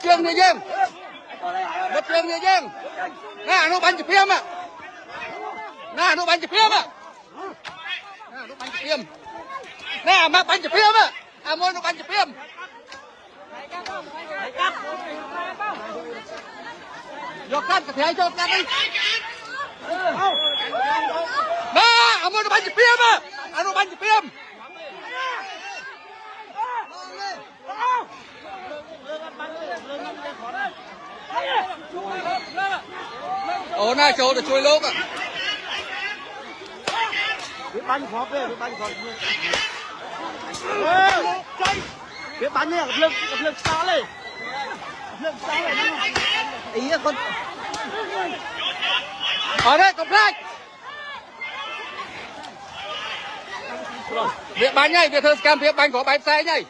trường người dân nè nó bắn chụp phim à nè nó bắn chụp phim à nè mà bắn chụp phim à à môi nó bắn chụp phim vô cắt cái thẻ cho cắt đi nè à môi nó bắn chụp phim à à nó bắn chụp phim ồ này chỗ để chui lốp à biết bắn khó về biết bắn khó biết bắn này gặp lực xa lên ý là con ở đây cầm lại việc bắn nhảy việc thơ scam việc bắn có bắn xe nhảy